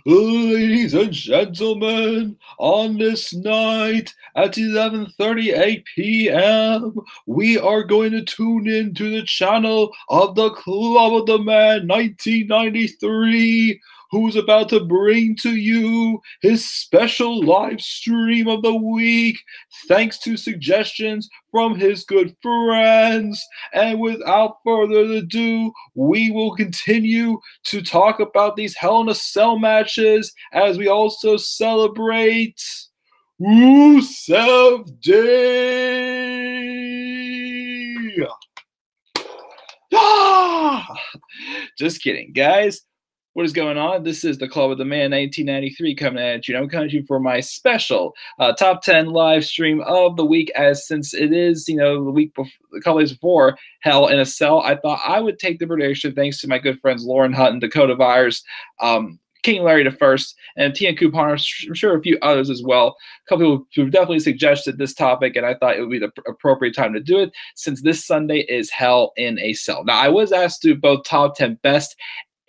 Ladies and gentlemen, on this night at 11:38 p.m., we are going to tune in to the channel of the Club of the Man 1993, who's about to bring to you his special live stream of the week, thanks to suggestions from his good friends. And without further ado, we will continue to talk about these Hell in a Cell matches as we also celebrate Rusev Day. Just kidding, guys. What is going on? This is the Club of the Man 1993 coming at you. I'm coming to you for my special top 10 live stream of the week. As since it is, the week before, a couple days before Hell in a Cell, I thought I would take the prediction thanks to my good friends Lauren Hunt and Dakota Vyers, King Larry the First, and Tian Coupon. I'm sure a few others as well. A couple people who definitely suggested this topic, and I thought it would be the appropriate time to do it since this Sunday is Hell in a Cell. Now, I was asked to do both top 10 best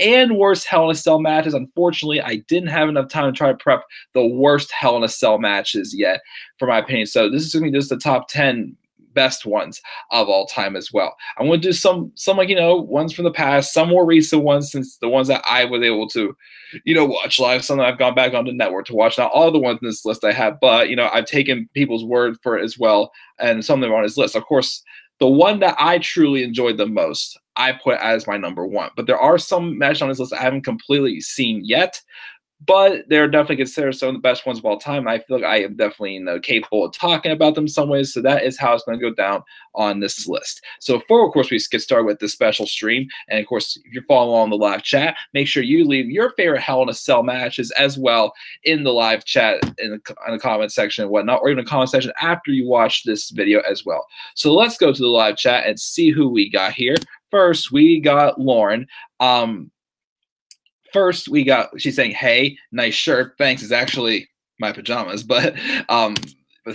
and worst Hell in a Cell matches. Unfortunately, I didn't have enough time to try to prep the worst Hell in a Cell matches yet, for my opinion. So this is going to be just the top 10 best ones of all time as well. I'm going to do some ones from the past, some more recent ones, since the ones that I was able to, watch live, some that I've gone back on the network to watch. Not all the ones in this list I have, but, I've taken people's word for it as well, and some of them are on his list. Of course, the one that I truly enjoyed the most, I put as my number one. But there are some matches on this list I haven't completely seen yet, but they're definitely considered some of the best ones of all time. I feel like I am definitely capable of talking about them some ways. So that is how it's going to go down on this list. So before, of course, we get started with this special stream, and of course, if you're following along the live chat, make sure you leave your favorite Hell in a Cell matches as well in the live chat, in the comment section and whatnot, or even a comment section after you watch this video as well. So let's go to the live chat and see who we got here. First, we got Lauren. She's saying, "Hey, nice shirt. Thanks." It's actually my pajamas, but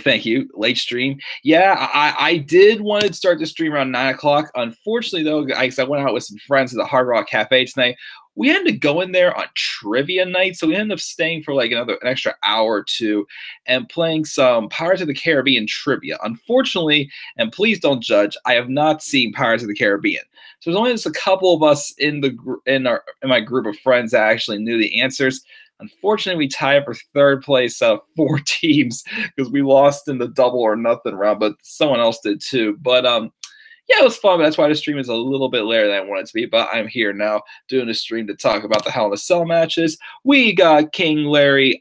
thank you. Late stream. Yeah, I did want to start the stream around 9 o'clock. Unfortunately, though, I went out with some friends at the Hard Rock Cafe tonight. We ended up going there on trivia night, so we ended up staying for like an extra hour or two and playing some Pirates of the Caribbean trivia. Unfortunately, and please don't judge, I have not seen Pirates of the Caribbean. So there's only just a couple of us in my group of friends that actually knew the answers. Unfortunately, we tied for third place out of 4 teams because we lost in the double or nothing round, but someone else did too. But yeah, it was fun. But that's why the stream is a little bit later than I wanted it to be. But I'm here now doing a stream to talk about the Hell in a Cell matches. We got King Larry.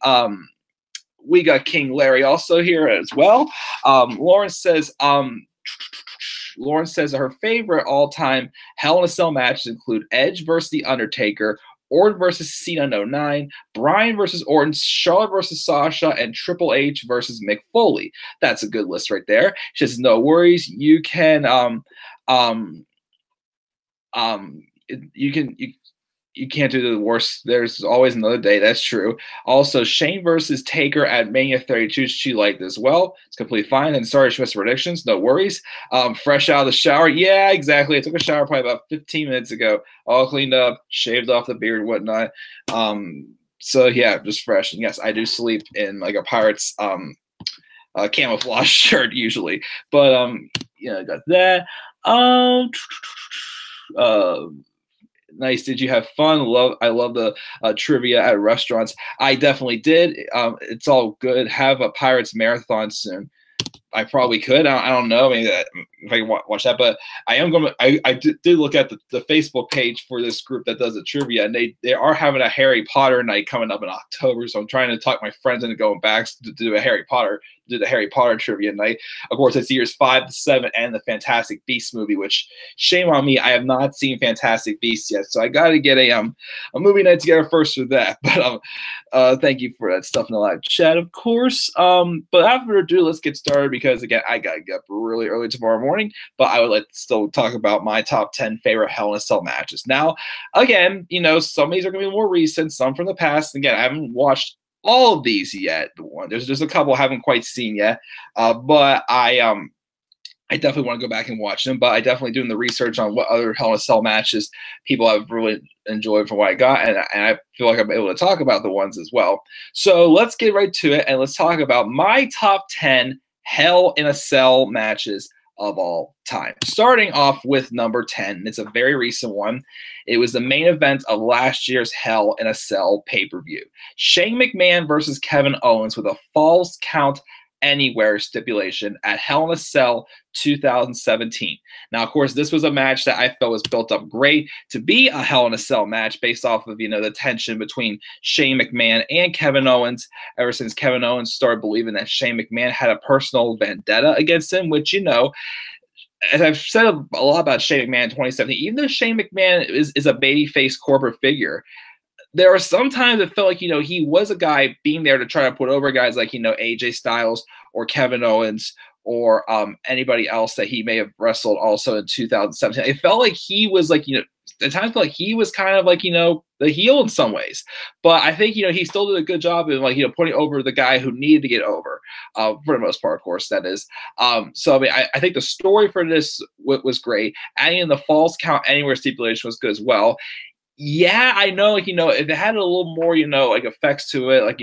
We got King Larry also here as well. Lauren says her favorite all-time Hell in a Cell matches include Edge versus The Undertaker, Orton versus Cena in 09, Bryan versus Orton, Charlotte versus Sasha, and Triple H versus Mick Foley. That's a good list right there. She says, no worries. You can you can't do the worst. There's always another day. That's true. Also, Shane versus Taker at Mania 32. She liked as well. It's completely fine. And sorry, she missed predictions. No worries. Fresh out of the shower. Yeah, exactly. I took a shower probably about 15 minutes ago. All cleaned up, shaved off the beard and whatnot. So yeah, just fresh. And yes, I do sleep in like a Pirates camouflage shirt usually. But got that. Nice. Did you have fun? I love the trivia at restaurants. I definitely did. It's all good. Have a Pirates marathon soon. I probably could. I don't know. I mean, if I can watch that, but I am going to. I did look at the Facebook page for this group that does the trivia, and they are having a Harry Potter night coming up in October. So I'm trying to talk my friends into going back to do the Harry Potter trivia night. Of course, it's years 5 to 7 and the Fantastic Beasts movie. Which shame on me, I have not seen Fantastic Beasts yet. So I got to get a movie night together first for that. But thank you for that stuff in the live chat, of course. But after ado, let's get started because again, I gotta get up really early tomorrow morning. But I would like to still talk about my top 10 favorite Hell in a Cell matches. Now, again, some of these are gonna be more recent, some from the past. Again, I haven't watched all of these yet. There's just a couple I haven't quite seen yet. But I I definitely want to go back and watch them, but I definitely doing the research on what other Hell in a Cell matches people have really enjoyed from what I got, and I feel like I'm able to talk about the ones as well. So let's get right to it, and let's talk about my top 10 Hell in a Cell matches of all time. Starting off with number 10, it's a very recent one. It was the main event of last year's Hell in a Cell pay-per-view. Shane McMahon versus Kevin Owens with a Falls Count Anywhere stipulation at Hell in a Cell 2017. Now, of course, this was a match that I felt was built up great to be a Hell in a Cell match based off of, the tension between Shane McMahon and Kevin Owens ever since Kevin Owens started believing that Shane McMahon had a personal vendetta against him, which, as I've said a lot about Shane McMahon in 2017, even though Shane McMahon is a babyface corporate figure, there are some times it felt like, he was a guy being there to try to put over guys like, AJ Styles or Kevin Owens or anybody else that he may have wrestled also in 2017. It felt like he was like, at times felt like he was kind of like, the heel in some ways. But I think, he still did a good job of like, putting over the guy who needed to get over for the most part, of course, that is. So, I mean, I think the story for this was great. Adding in the Falls Count Anywhere stipulation was good as well. Yeah, I know, if it had a little more, like effects to it,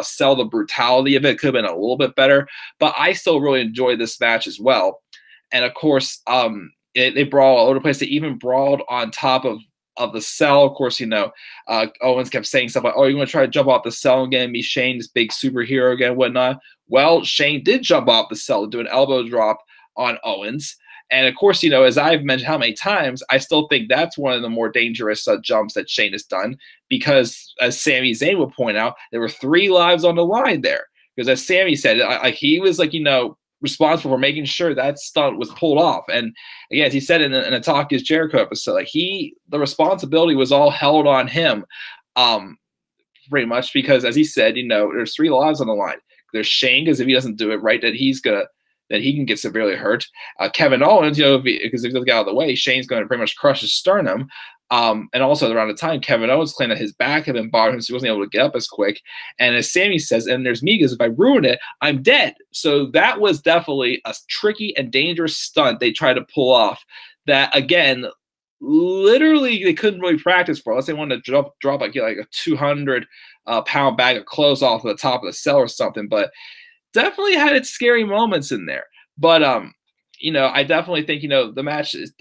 sell the brutality of it, could have been a little bit better. But I still really enjoyed this match as well. And of course, they brawled all over the place. They even brawled on top of the cell. Of course, Owens kept saying stuff like, "Oh, you're going to try to jump off the cell again, be Shane, this big superhero again, whatnot." Well, Shane did jump off the cell to do an elbow drop on Owens. And of course, as I've mentioned how many times, I still think that's one of the more dangerous jumps that Shane has done because, as Sami Zayn would point out, there were 3 lives on the line there. Because as Sami said, he was responsible for making sure that stunt was pulled off. And again, as he said in a Talk Is Jericho episode, the responsibility was all held on him, pretty much because, as he said, there's 3 lives on the line. There's Shane, because if he doesn't do it right, that he can get severely hurt. Kevin Owens, because if he doesn't get out of the way, Shane's going to pretty much crush his sternum. And also around the time, Kevin Owens claimed that his back had been bothering him, so he wasn't able to get up as quick. And as Sami says, and there's me, because if I ruin it, I'm dead. So that was definitely a tricky and dangerous stunt they tried to pull off that, again, literally they couldn't really practice for unless they wanted to drop like a 200-pound bag of clothes off the top of the cell or something. But definitely had its scary moments in there. But I definitely think the match is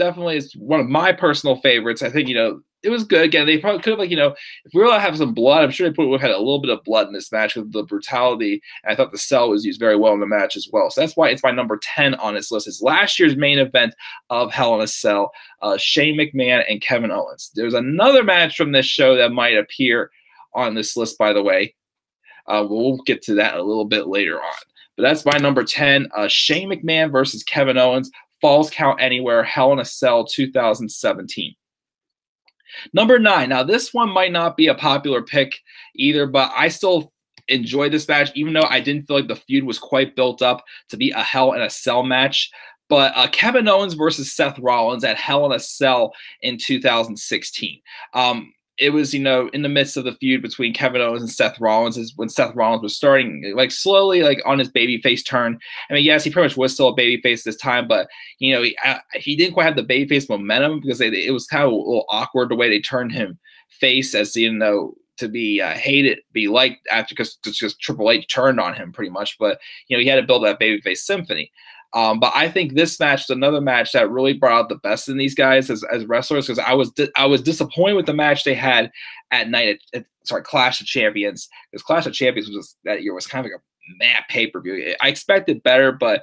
one of my personal favorites. I think it was good. Again, they probably could have if we were to have some blood, I'm sure they would have had a little bit of blood in this match with the brutality. And I thought the cell was used very well in the match as well. So that's why it's my number 10 on this list. It's last year's main event of Hell in a Cell, Shane McMahon and Kevin Owens. There's another match from this show that might appear on this list, by the way. We'll get to that a little bit later on. But that's my number 10, Shane McMahon versus Kevin Owens, Falls Count Anywhere, Hell in a Cell 2017. Number 9. Now, this one might not be a popular pick either, but I still enjoyed this match, even though I didn't feel like the feud was quite built up to be a Hell in a Cell match. But Kevin Owens versus Seth Rollins at Hell in a Cell in 2016. It was, in the midst of the feud between Kevin Owens and Seth Rollins is when Seth Rollins was starting, slowly, on his babyface turn. I mean, yes, he pretty much was still a babyface this time, but, he didn't quite have the babyface momentum because it was kind of a little awkward the way they turned him face as, to be hated, be liked after because Triple H turned on him pretty much. But, he had to build that babyface symphony. But I think this match is another match that really brought out the best in these guys as wrestlers, because I was disappointed with the match they had at night at Clash of Champions, because Clash of Champions that year was kind of like a mad pay-per-view. I expected better, but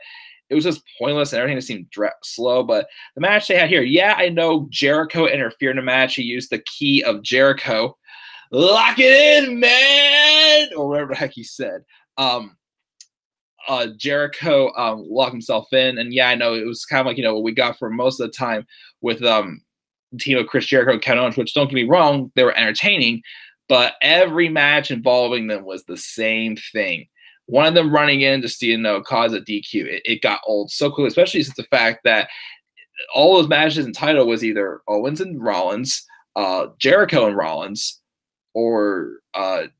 it was just pointless and everything just seemed slow. But the match they had here, yeah, I know Jericho interfered in the match. He used the key of Jericho. Lock it in, man, or whatever the heck he said. Jericho locked himself in, and yeah, I know it was kind of like what we got for most of the time with the team of Chris Jericho and Kevin Owens, which, don't get me wrong, they were entertaining, but every match involving them was the same thing. One of them running in just to cause a DQ. It got old so quickly, especially since the fact that all those matches in title was either Owens and Rollins, Jericho and Rollins, or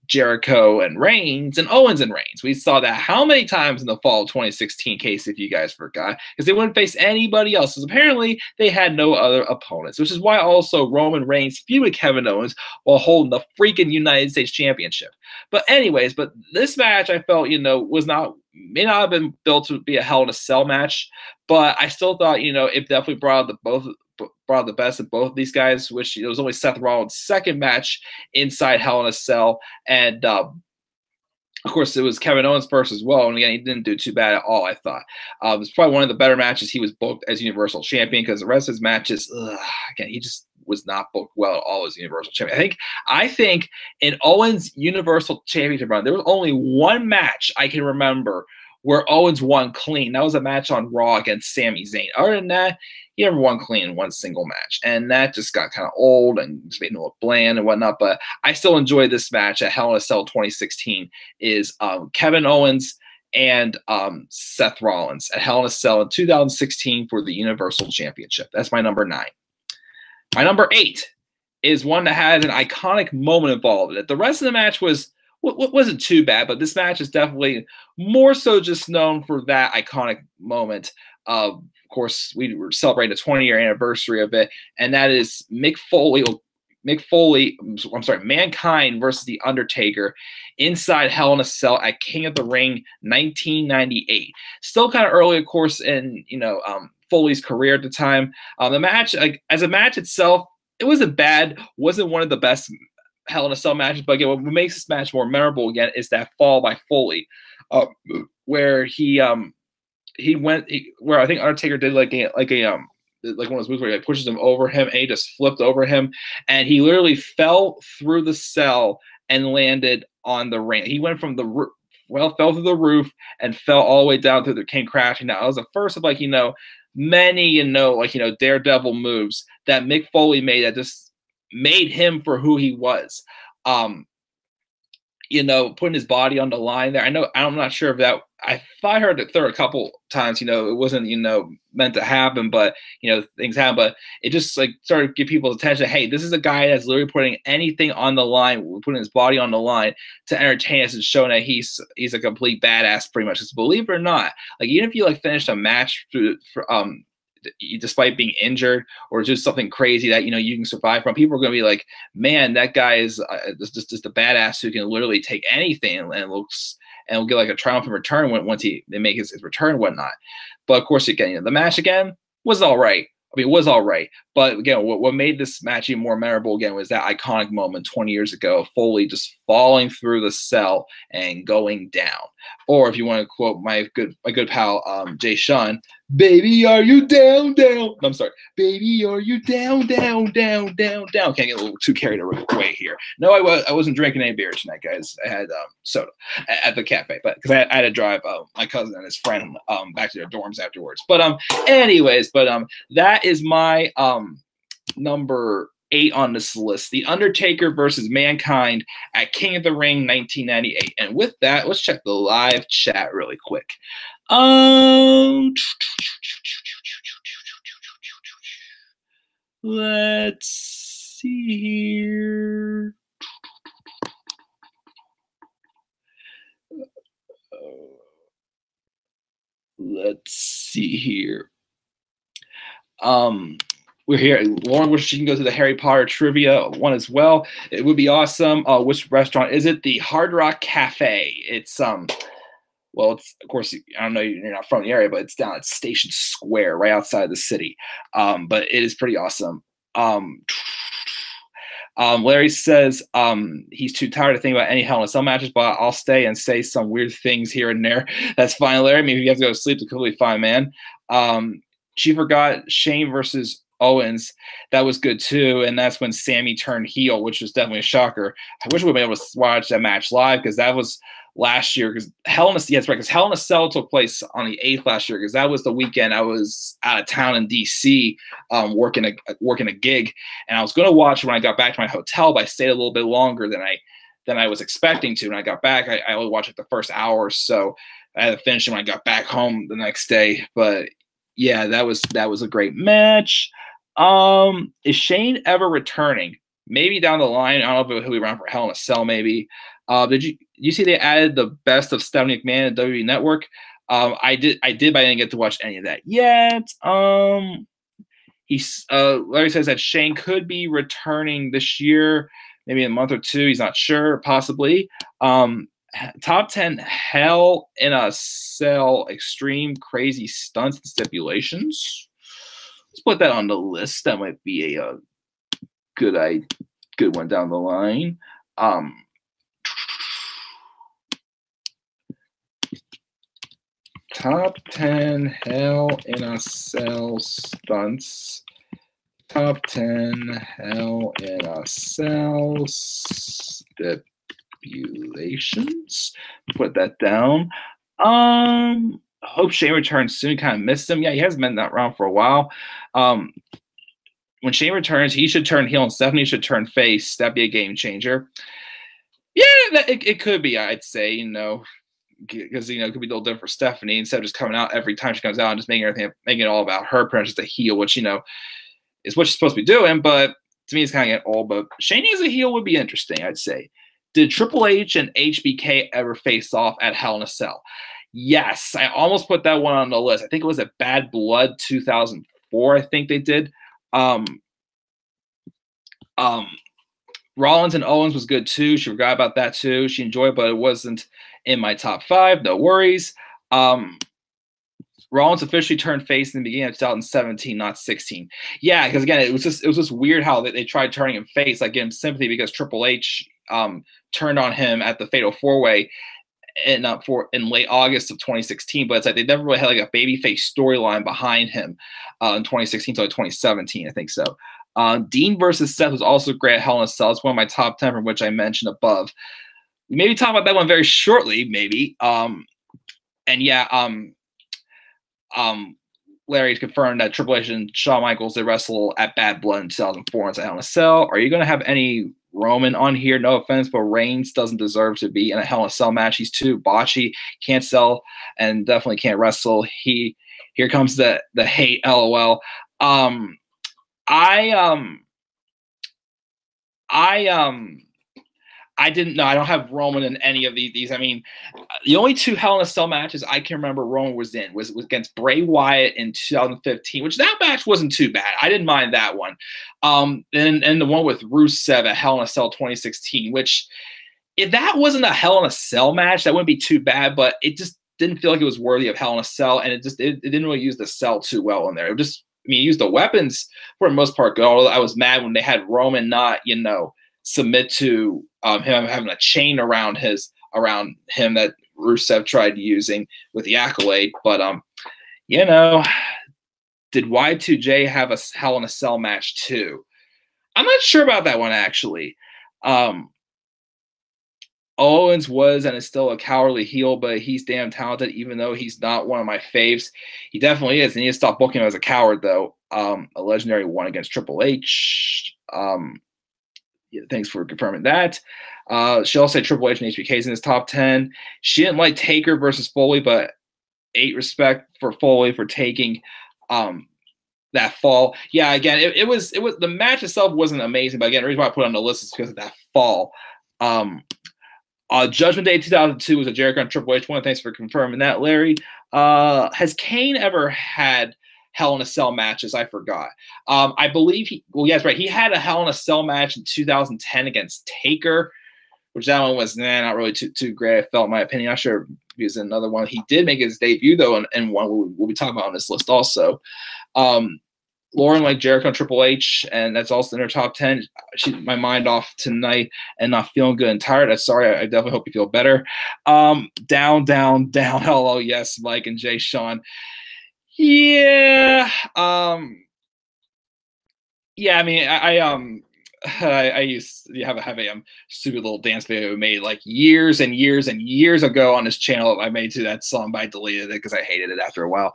Jericho and Reigns and Owens and Reigns. We saw that how many times in the fall of 2016, case if you guys forgot, because they wouldn't face anybody else. Because apparently they had no other opponents, which is why also Roman Reigns feuded with Kevin Owens while holding the freaking United States Championship. But anyways, but this match I felt, may not have been built to be a Hell in a Cell match, but I still thought, it definitely brought the best of both of these guys, which it was only Seth Rollins' second match inside Hell in a Cell. And of course, it was Kevin Owens first as well. And again, he didn't do too bad at all, I thought. It was probably one of the better matches he was booked as Universal Champion, because the rest of his matches, again, he just was not booked well at all as Universal Champion. I think in Owens' Universal Championship run, there was only one match I can remember where Owens won clean. That was a match on Raw against Sami Zayn. Other than that, he never won clean in one single match. And that just got kind of old and just made him look bland and whatnot. But I still enjoy this match at Hell in a Cell 2016 is Kevin Owens and Seth Rollins at Hell in a Cell in 2016 for the Universal Championship. That's my number 9. My number 8 is one that had an iconic moment involved in it. The rest of the match wasn't too bad, but this match is definitely more so just known for that iconic moment. Of course, we were celebrating the 20-year anniversary of it, and that is Mankind versus The Undertaker inside Hell in a Cell at King of the Ring 1998. Still kind of early, of course, in Foley's career at the time. The match, as a match itself, it wasn't bad. Wasn't one of the best Hell in a Cell matches, but again, what makes this match more memorable again is that fall by Foley, where where I think Undertaker did like one of those moves where he pushes him over him and he just flipped over him, and he literally fell through the cell and landed on the ring. He went from fell through the roof and fell all the way down through came crashing down. It was the first of many daredevil moves that Mick Foley made that just made him for who he was. Putting his body on the line there. I'm not sure if that, I thought I heard it there a couple times, it wasn't, meant to happen, but, things happen, but it just started to get people's attention. Hey, this is a guy that's literally putting anything on the line, putting his body on the line to entertain us and showing that he's a complete badass pretty much. Because believe it or not, even if you finished a match despite being injured or just something crazy that you can survive from, people are going to be like, man, that guy is just a badass who can literally take anything and will get a triumphant return once they make his return and whatnot. But of course, again, the match again was all right. It was all right. But again, what made this match even more memorable again was that iconic moment 20 years ago, Foley just falling through the cell and going down. Or if you want to quote my good pal Jay Sean, baby, are you down, down? I'm sorry, baby, are you down, down, down, down, down? Can't get a little too carried away here. No, I wasn't drinking any beer tonight, guys. I had soda at the cafe, but because I had to drive my cousin and his friend back to their dorms afterwards. But that is my number 8 on this list, The Undertaker versus Mankind at King of the Ring 1998. And with that, let's check the live chat really quick. Let's see here. Let's see here. We're here. Lauren wishes she can go to the Harry Potter trivia one as well. It would be awesome. Which restaurant is it? The Hard Rock Cafe. It's well, it's, of course, I don't know, you're not from the area, but it's down at Station Square, right outside the city. But it is pretty awesome. Larry says he's too tired to think about any Hell in a Cell matches, but I'll stay and say some weird things here and there. That's fine, Larry. Maybe if you have to go to sleep, it's completely fine, man. She forgot Shane versus Owens. That was good too, and that's when Sammy turned heel, which was definitely a shocker. I wish we'd been able to watch that match live because that was last year. Because Hell in a Cell took place on the 8th last year. Because that was the weekend I was out of town in DC, working a gig, and I was going to watch it when I got back to my hotel, but I stayed a little bit longer than I was expecting to. When I got back, I only watched the first hour or so. I had to finish it when I got back home the next day, but yeah, that was a great match. Is Shane ever returning? maybe down the line. I don't know if he'll be around for Hell in a Cell, maybe. Did you see they added the best of Stephanie McMahon and WWE Network? I did, but I didn't get to watch any of that yet. Larry says that Shane could be returning this year, maybe in a month or two. He's not sure, possibly. Top 10 Hell in a Cell extreme crazy stunts and stipulations. Let's put that on the list. That might be a good one down the line. Top 10 Hell in a Cell stunts. Top 10 Hell in a Cell stipulations. Put that down. Hope Shane returns soon. Kind of missed him. Yeah, he hasn't been around for a while. When Shane returns, he should turn heel and Stephanie should turn face. That'd be a game changer. Yeah, it could be, I'd say, because it could be a little different for Stephanie instead of just coming out every time she comes out and just making it all about her, pretty much just a heel, which is what she's supposed to be doing. But to me, it's kind of getting old. But Shane as a heel would be interesting, I'd say. Did Triple H and HBK ever face off at Hell in a Cell? Yes, I almost put that one on the list. I think it was at Bad Blood 2004. I think they did. Rollins and Owens was good too. She forgot about that too. She enjoyed it, but it wasn't in my top 5. No worries. Rollins officially turned face in the beginning of 2017, not 16. Yeah, because again, it was just weird how they tried turning him face, like giving him sympathy because Triple H turned on him at the Fatal 4-Way in late August of 2016. But it's like they never really had like a babyface storyline behind him in 2016 to 2017, I think so. Dean versus Seth was also great at Hell in a Cell. It's one of my top 10, from which I mentioned above. Maybe talk about that one very shortly, maybe. Larry confirmed that Triple H and Shawn Michaels, they wrestle at Bad Blood in 2004 at Hell in a Cell. Are you going to have any Roman on here? No offense, but Reigns doesn't deserve to be in a Hell in a Cell match. He's too botchy, can't sell, and definitely can't wrestle. Here comes the hate, LOL. I didn't know. I don't have Roman in any of these. I mean, the only 2 Hell in a Cell matches I can remember Roman was in was against Bray Wyatt in 2015, which that match wasn't too bad. I didn't mind that one. And the one with Rusev at Hell in a Cell 2016, which if that wasn't a Hell in a Cell match, that wouldn't be too bad, but it just didn't feel like it was worthy of Hell in a Cell, and it didn't really use the cell too well in there. It just, used the weapons for the most part. Although I was mad when they had Roman not, submit to him having a chain around him that Rusev tried using with the Accolade. But did Y2J have a Hell in a Cell match too? I'm not sure about that one actually. Owens was and is still a cowardly heel, but he's damn talented, even though he's not one of my faves. He definitely is. And he needs to stop booking him as a coward, though. A legendary one against Triple H. Thanks for confirming that. She also said Triple H and HBK's in his top 10. She didn't like Taker versus Foley, but 8 respect for Foley for taking that fall. Yeah, again, it was the match itself wasn't amazing, but again, the reason why I put it on the list is because of that fall. Judgment Day 2002 was a Jericho and Triple H one. Thanks for confirming that, Larry. Has Kane ever had Hell in a Cell matches? I forgot. I believe yes, right. He had a Hell in a Cell match in 2010 against Taker, which that one was not really too great. I felt, in my opinion. I'm not sure if he was in another one. He did make his debut though, and one we'll be talking about on this list also. Lauren like Jericho and Triple H, and that's also in her top 10. My mind off tonight and not feeling good and tired. I'm sorry. I definitely hope you feel better. Down. Hello, yes, Mike and Jay Sean. Yeah. Yeah, I mean, I used to have a stupid little dance video we made like years and years and years ago on this channel. I made to that song, but I deleted it because I hated it after a while.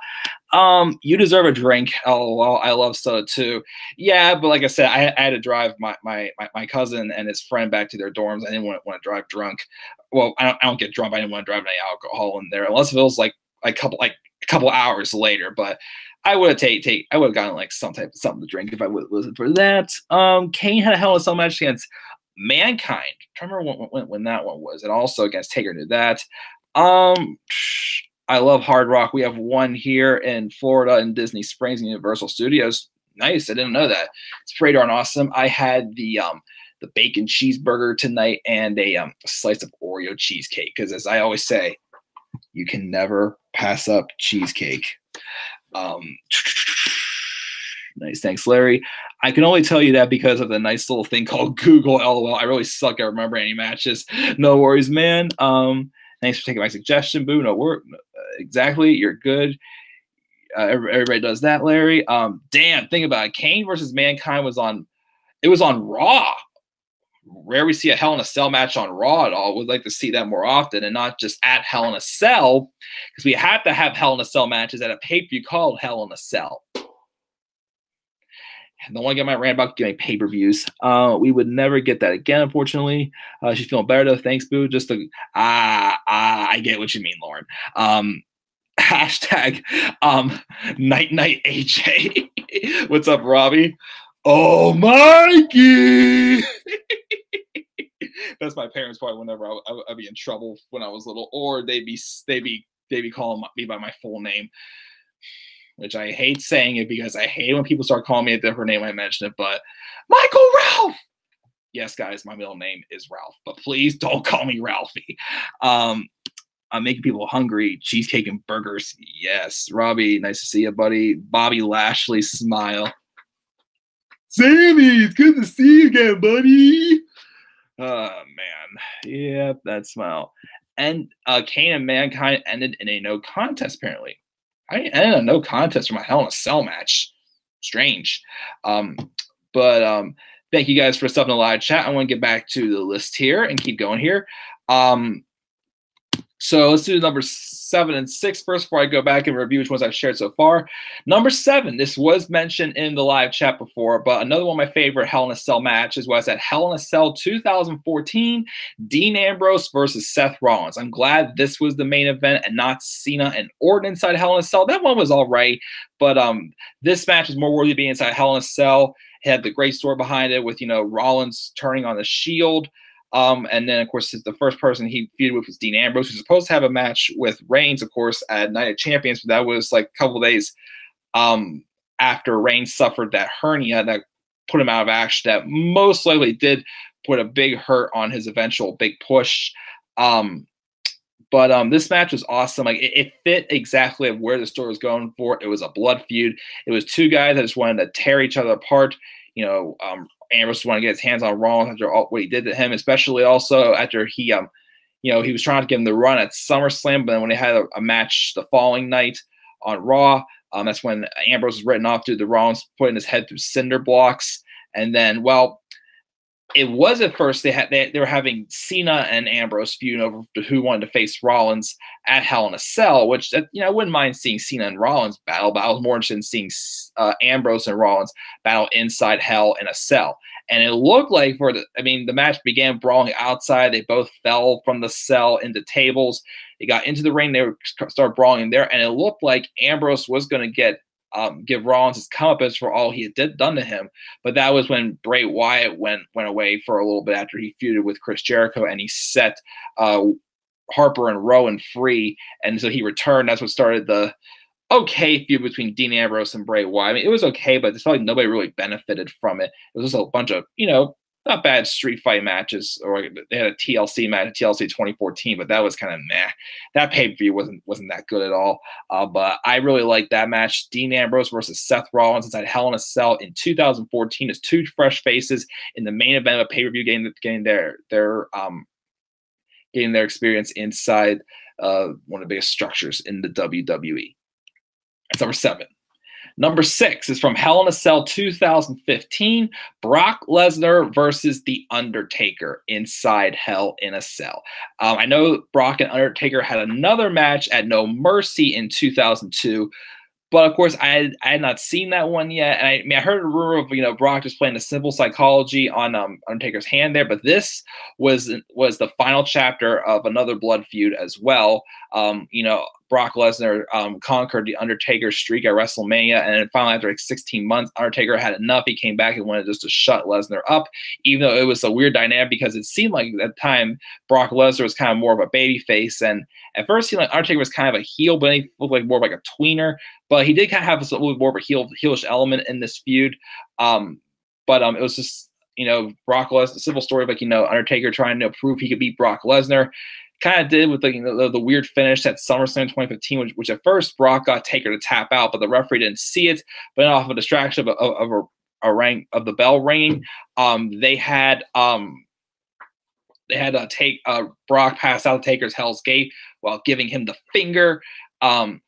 You deserve a drink. LOL. I love soda too. Yeah, but like I said, I had to drive my cousin and his friend back to their dorms. I didn't want to drive drunk. Well, I don't get drunk. But I didn't want to drive any alcohol in there unless it was like a couple hours later. But I would have I would have gotten like something to drink if I would have listened for that. Kane had a Hell in a Cell match against Mankind. I remember when that one was, and also against Taker did that. I love Hard Rock. We have one here in Florida in Disney Springs Universal Studios. Nice. I didn't know that. It's pretty darn awesome. I had the bacon cheeseburger tonight and a slice of Oreo cheesecake because, as I always say, you can never pass up cheesecake. Nice. Thanks, Larry. I can only tell you that because of the nice little thing called Google LOL. I really suck at remembering any matches. No worries, man. Thanks for taking my suggestion, Boo. No worries. Exactly. You're good. Everybody does that, Larry. Damn, think about it. Kane versus Mankind was on Raw. Rare we see a Hell in a Cell match on Raw at all. We'd like to see that more often and not just at Hell in a Cell, because we have to have Hell in a Cell matches at a pay-per-view called Hell in a Cell. I don't want to get my rant about getting pay-per-views. We would never get that again, unfortunately. She's feeling better, though. Thanks, Boo. Just to, I get what you mean, Lauren. Hashtag Night Night AJ. What's up, Robbie? Oh, Mikey! That's my parents probably whenever I'd be in trouble when I was little, or they'd be calling me by my full name, which I hate saying it because I hate when people start calling me a different name. I mention it, but Michael Ralph. Yes, guys, my middle name is Ralph, but please don't call me Ralphie. I'm making people hungry. Cheesecake and burgers. Yes, Robbie, nice to see you, buddy. Bobby Lashley, smile. Sammy, it's good to see you again, buddy. Oh, man. Yep, that smile. And Kane and Mankind ended in a no contest, apparently. I ended a no contest for my Hell in a Cell match. Strange. But thank you guys for stuff in the live chat. I want to get back to the list here and keep going here. So let's do number 7 and 6 first before I go back and review which ones I've shared so far. Number 7, this was mentioned in the live chat before, but another one of my favorite Hell in a Cell matches was at Hell in a Cell 2014, Dean Ambrose versus Seth Rollins. I'm glad this was the main event and not Cena and Orton inside Hell in a Cell. That one was all right, but this match is more worthy of being inside Hell in a Cell. It had the great story behind it with, Rollins turning on the Shield. And then, of course, the first person he feuded with was Dean Ambrose, who's supposed to have a match with Reigns, of course, at Night of Champions. But that was like a couple of days after Reigns suffered that hernia that put him out of action. That most likely did put a big hurt on his eventual big push. But this match was awesome. Like it fit exactly where the story was going for. It was a blood feud. It was two guys that just wanted to tear each other apart. Ambrose wanted to get his hands on Rollins after what he did to him, especially also after he was trying to give him the run at SummerSlam, but then when they had a match the following night on Raw, that's when Ambrose was written off due to Rollins putting his head through cinder blocks. And then, it was at first they were having Cena and Ambrose feud over who wanted to face Rollins at Hell in a Cell, which I wouldn't mind seeing Cena and Rollins battle, but I was more interested in seeing Ambrose and Rollins battle inside Hell in a Cell. And it looked like the match began brawling outside. They both fell from the cell into tables. They got into the ring. They started brawling in there, and it looked like Ambrose was going to give Rollins his comeuppance for all he had done to him. But that was when Bray Wyatt went away for a little bit after he feuded with Chris Jericho, and he set Harper and Rowan free. And so he returned. That's what started the okay feud between Dean Ambrose and Bray Wyatt. It was okay, but it felt like nobody really benefited from it. It was just a bunch of, not bad street fight matches, or they had a TLC match, TLC 2014, but that was kind of meh. That pay-per-view wasn't that good at all. But I really liked that match. Dean Ambrose versus Seth Rollins inside Hell in a Cell in 2014 as two fresh faces in the main event of a pay-per-view, getting their experience inside one of the biggest structures in the WWE. That's number 7. Number 6 is from Hell in a Cell 2015, Brock Lesnar versus The Undertaker inside Hell in a Cell. I know Brock and Undertaker had another match at No Mercy in 2002, but of course I had not seen that one yet. And I heard a rumor of Brock just playing a simple psychology on Undertaker's hand there, but this was the final chapter of another blood feud as well. Brock Lesnar conquered the Undertaker's streak at WrestleMania, and then finally after like 16 months, Undertaker had enough. He came back and wanted just to shut Lesnar up, even though it was a weird dynamic because it seemed like at the time Brock Lesnar was kind of more of a baby face, and at first it seemed like Undertaker was kind of a heel, but he looked like more of like a tweener. But he did kind of have a little more of a heelish element in this feud. But it was just, Brock Lesnar, the simple story of like, Undertaker trying to prove he could beat Brock Lesnar. Kind of did with the weird finish at SummerSlam 2015, which at first Brock got Taker to tap out, but the referee didn't see it. But off of a distraction of a ring of the bell ringing, they had to take Brock pass out Taker's Hell's Gate while giving him the finger. Then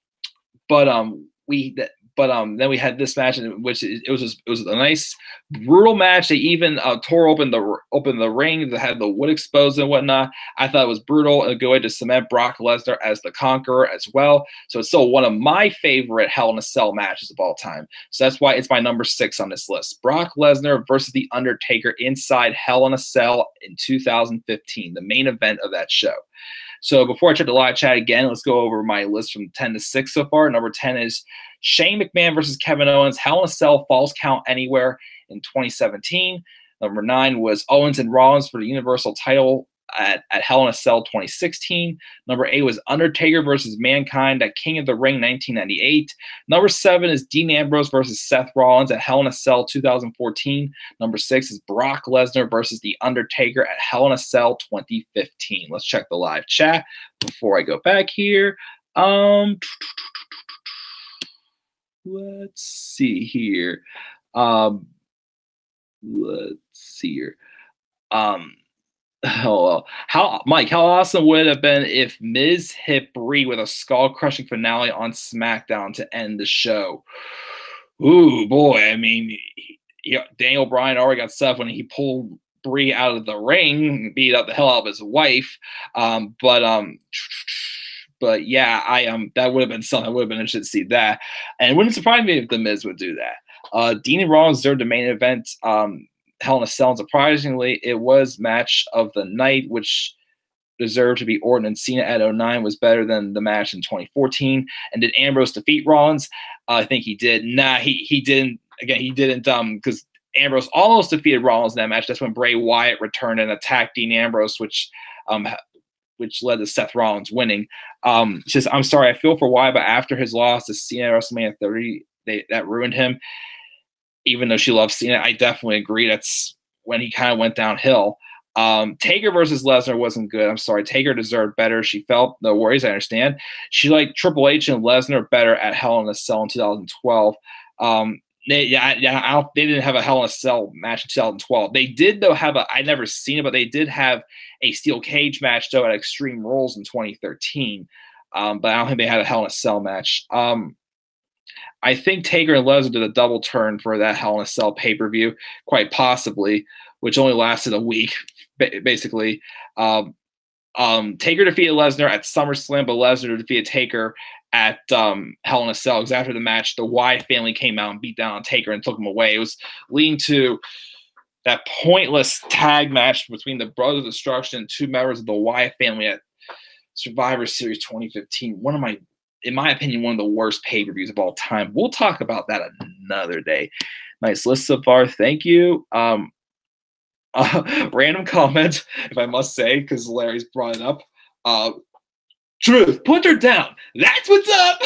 we had this match in which it was a nice brutal match. They even tore open the ring that had the wood exposed and whatnot. I thought it was brutal and a good way to cement Brock Lesnar as the conqueror as well. So it's still one of my favorite Hell in a Cell matches of all time. So that's why it's my number 6 on this list. Brock Lesnar versus The Undertaker inside Hell in a Cell in 2015, the main event of that show. So before I check the live chat again, let's go over my list from 10 to 6 so far. Number 10 is Shane McMahon versus Kevin Owens, Hell in a Cell Falls Count Anywhere in 2017. Number 9 was Owens and Rollins for the Universal title at Hell in a Cell 2016. Number 8 was Undertaker versus Mankind at King of the Ring 1998. Number 7 is Dean Ambrose versus Seth Rollins at Hell in a Cell 2014. Number 6 is Brock Lesnar versus The Undertaker at Hell in a Cell 2015. Let's check the live chat before I go back here. Let's see here. Mike, how awesome would it have been if Miz hit Brie with a skull-crushing finale on SmackDown to end the show? Ooh, boy. I mean, Daniel Bryan already got stuff when he pulled Brie out of the ring and beat up the hell out of his wife. But yeah, that would have been something. I would have been interested to see that. And it wouldn't surprise me if The Miz would do that. Dean and Rollins deserved the main event. Hell in a Cell, and surprisingly, it was match of the night, which deserved to be Orton and Cena at 09, was better than the match in 2014. And did Ambrose defeat Rollins? I think he did. Nah, he didn't. Again, he didn't because Ambrose almost defeated Rollins in that match. That's when Bray Wyatt returned and attacked Dean Ambrose, which led to Seth Rollins winning. I'm sorry, I feel for Wyatt, but after his loss to Cena at WrestleMania 30, that ruined him. Even though she loves Cena, I definitely agree. That's when he kind of went downhill. Taker versus Lesnar wasn't good. I'm sorry. Taker deserved better. She felt no worries. I understand. She liked Triple H and Lesnar better at Hell in a Cell in 2012. They didn't have a Hell in a Cell match in 2012. They did, though, I never seen it, but they did have a steel cage match, though, at Extreme Rules in 2013. But I don't think they had a Hell in a Cell match. I think Taker and Lesnar did a double turn for that Hell in a Cell pay-per-view, quite possibly, which only lasted a week, basically. Taker defeated Lesnar at SummerSlam, but Lesnar defeated Taker at Hell in a Cell, because after the match, the Wyatt family came out and beat down on Taker and took him away. It was leading to that pointless tag match between the Brothers of Destruction and 2 members of the Wyatt family at Survivor Series 2015. In my opinion, one of the worst pay-per-views of all time. We'll talk about that another day. Nice list so far. Thank you. Random comment, if I must say, because Larry's brought it up. Truth, put her down. That's what's up.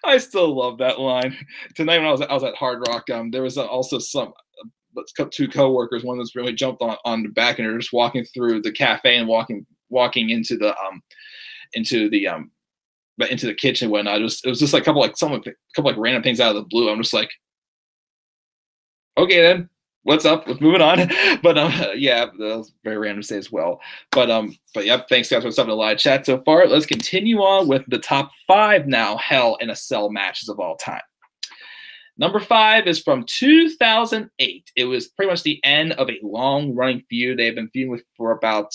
I still love that line. Tonight when I was at Hard Rock, there was also two coworkers. One that's really jumped on the back, and they're just walking through the cafe and walking into the kitchen and whatnot. It was just like a couple random things out of the blue. I'm just like, okay then, what's up? Let's move it on. But yeah, that was very random to say as well. But yep, thanks guys for stopping the live chat so far. Let's continue on with the top 5 now Hell in a Cell matches of all time. Number 5 is from 2008. It was pretty much the end of a long-running feud. They've been feuding with for about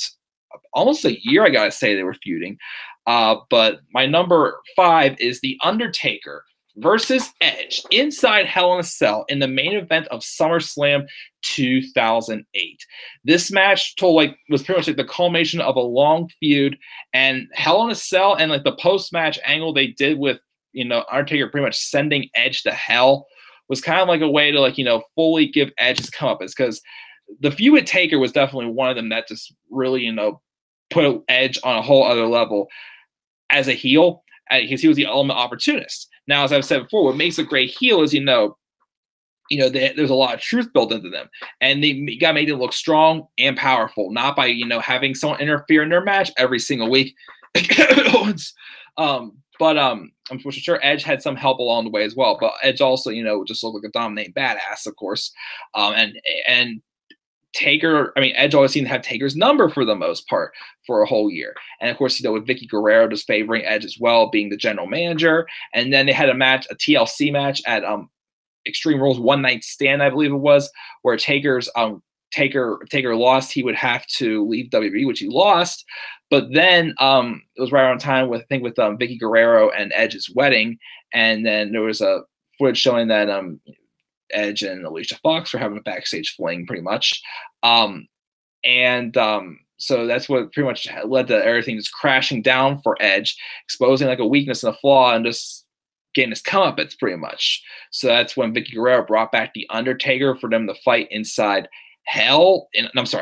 almost a year, I gotta say they were feuding. But my number 5 is The Undertaker versus Edge inside Hell in a Cell in the main event of SummerSlam 2008. This match was pretty much like the culmination of a long feud, and Hell in a Cell and like the post-match angle they did with Undertaker pretty much sending Edge to hell was kind of like a way to fully give Edge his comeuppance, because the feud with Taker was definitely one of them that just really put Edge on a whole other level as a heel, because he was the ultimate opportunist. Now, as I've said before, what makes a great heel is there's a lot of truth built into them, and they got to make them look strong and powerful, not by having someone interfere in their match every single week. But I'm sure Edge had some help along the way as well. But Edge also just looked like a dominating badass, of course. And Taker, Edge always seemed to have Taker's number for the most part for a whole year. And of course, with Vicky Guerrero just favoring Edge as well, being the general manager. And then they had a TLC match at Extreme Rules One Night Stand, I believe it was, where Taker lost. He would have to leave WWE, which he lost. But then it was right around time with Vicky Guerrero and Edge's wedding. And then there was a footage showing that Edge and Alicia Fox were having a backstage fling, pretty much. So that's what pretty much led to everything just crashing down for Edge, exposing like a weakness and a flaw and just getting his comeuppance, pretty much. So that's when Vicky Guerrero brought back The Undertaker for them to fight inside Hell. In Vince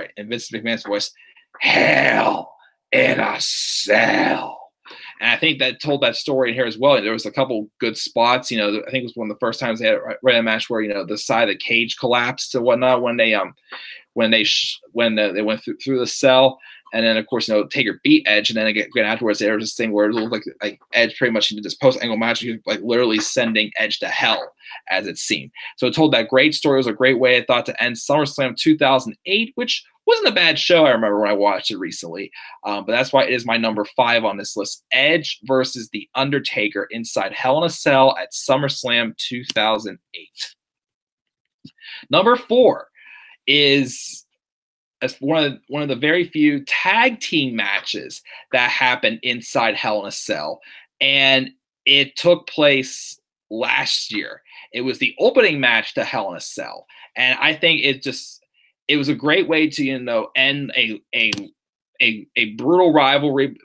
McMahon's voice, Hell in a Cell. And I think that told that story in here as well. There was a couple good spots. I think it was one of the first times they had a match where the side of the cage collapsed and whatnot when they went through the cell. And then of course Taker beat Edge, and then again afterwards there was this thing where it looked like Edge pretty much did this post angle match. He was like literally sending Edge to hell, as it seemed. So it told that great story. It was a great way, I thought, to end SummerSlam 2008, which wasn't a bad show. I remember when I watched it recently. But that's why it is my number 5 on this list. Edge versus The Undertaker inside Hell in a Cell at SummerSlam 2008. Number 4 is one of the very few tag team matches that happened inside Hell in a Cell, and it took place last year. It was the opening match to Hell in a Cell, and I think it was a great way to end a brutal rivalry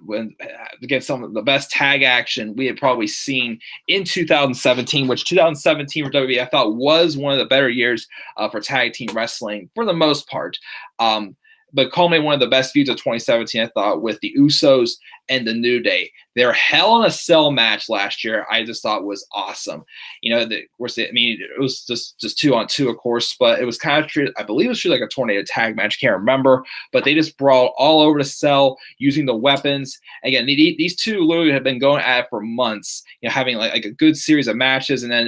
against some of the best tag action we had probably seen in 2017, which 2017 for WWE I thought was one of the better years for tag team wrestling for the most part. But culminated one of the best feuds of 2017, I thought, with the Usos and the New Day. Their Hell in a Cell match last year, I just thought was awesome. Of course, it was just 2-on-2, of course, but it was kind of treated, I believe it was treated like a tornado tag match, can't remember, but they just brawled all over the cell using the weapons. Again, these two literally have been going at it for months, having like a good series of matches, and then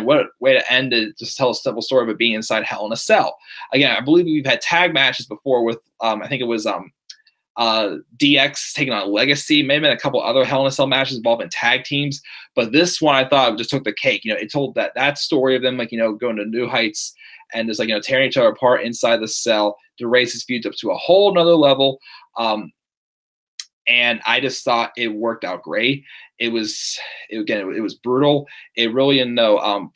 what a way to end it, just tell a simple story of it being inside Hell in a Cell. Again, I believe we've had tag matches before with I think it was DX taking on Legacy, maybe a couple other Hell in a Cell matches involving tag teams, but this one I thought just took the cake. It told that story of them going to new heights and just tearing each other apart inside the cell to raise his feuds up to a whole nother level. And I just thought it worked out great. It was brutal. It really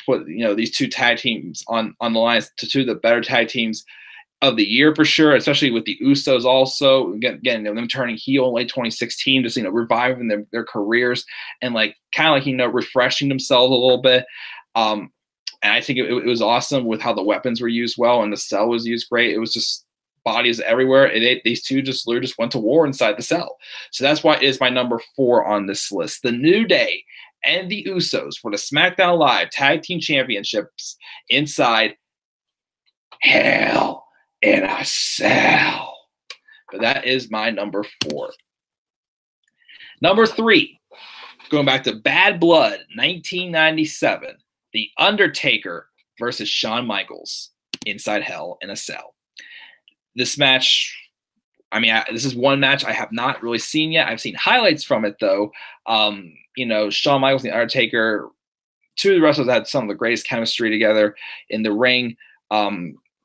put these two tag teams on the line to two of the better tag teams of the year for sure, especially with the Usos also again them turning heel in late 2016, just reviving their careers and refreshing themselves a little bit. And I think it was awesome with how the weapons were used well and the cell was used great. It was just bodies everywhere. These two just went to war inside the cell. So that's why it is my number 4 on this list. The New Day and the Usos for the SmackDown Live Tag Team Championships inside Hell in a Cell. But that is my number 4. Number 3, going back to Bad Blood, 1997, The Undertaker versus Shawn Michaels inside Hell in a Cell. This match, this is one match I have not really seen yet. I've seen highlights from it, though. Shawn Michaels and The Undertaker, two of the wrestlers had some of the greatest chemistry together in the ring.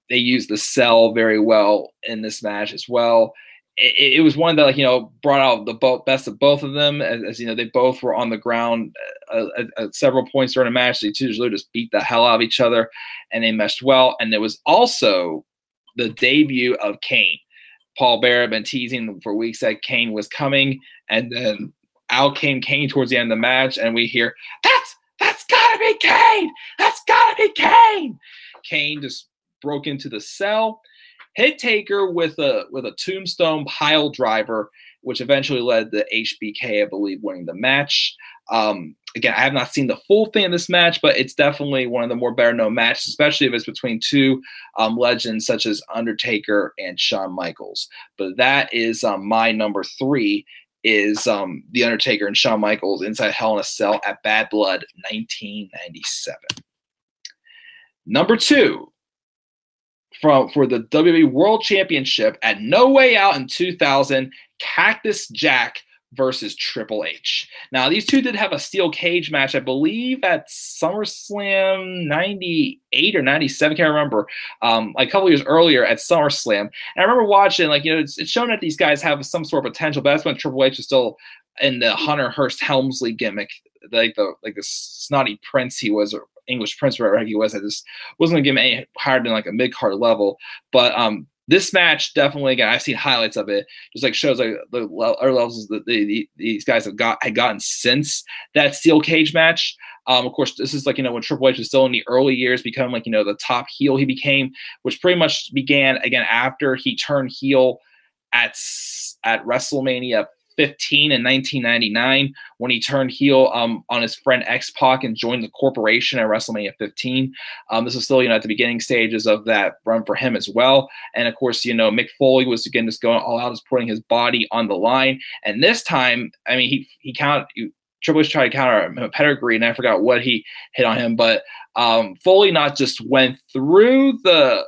They used the cell very well in this match as well. It was one that brought out the best of both of them, as they both were on the ground at several points during the match. They two just beat the hell out of each other, and they meshed well. And there was also the debut of Kane. Paul Bearer had been teasing for weeks that Kane was coming, and then out came Kane towards the end of the match, and we hear, that's gotta be Kane! That's gotta be Kane! Kane just broke into the cell, hit Taker with a tombstone pile driver, which eventually led to HBK, I believe, winning the match. Again, I have not seen the full thing of this match, but it's definitely one of the more better-known matches, especially if it's between two legends such as Undertaker and Shawn Michaels. But that is my number 3, is The Undertaker and Shawn Michaels inside Hell in a Cell at Bad Blood 1997. Number 2, for the WWE World Championship at No Way Out in 2000, Cactus Jack versus Triple H. Now, these two did have a steel cage match, I believe, at SummerSlam 98 or 97, can't remember, like a couple years earlier at SummerSlam. And I remember watching, like, it's shown that these guys have some sort of potential, but that's when Triple H was still in the Hunter Hearst Helmsley gimmick, like the snotty prince he was, or English prince, whatever he was. I just wasn't going to give him any higher than like a mid-card level. But this match, definitely, again, I've seen highlights of it, just like shows like the other levels that these guys had gotten since that steel cage match. Of course, this is like, when Triple H was still in the early years, becoming like, the top heel he became, which pretty much began again after he turned heel at WrestleMania 15 in 1999, when he turned heel on his friend X-Pac and joined the corporation at WrestleMania 15. This was still, at the beginning stages of that run for him as well. And of course, Mick Foley was again just going all out, just putting his body on the line. And this time, I mean, Triple H tried to counter him a pedigree, and I forgot what he hit on him, but Foley not just went through the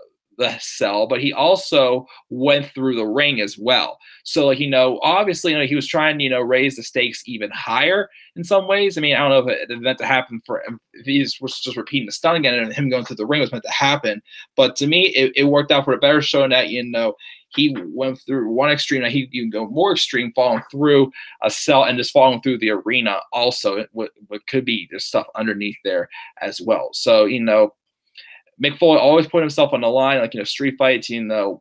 cell, but he also went through the ring as well. So, like, obviously, he was trying to, raise the stakes even higher in some ways. I mean, I don't know if it meant to happen for him, if he was just repeating the stunt again, and him going through the ring was meant to happen. But to me, it worked out for the better, showing that, he went through one extreme, and he can go more extreme, falling through a cell and just falling through the arena also. What could be there's stuff underneath there as well. So, Mick Foley always put himself on the line, like, street fights,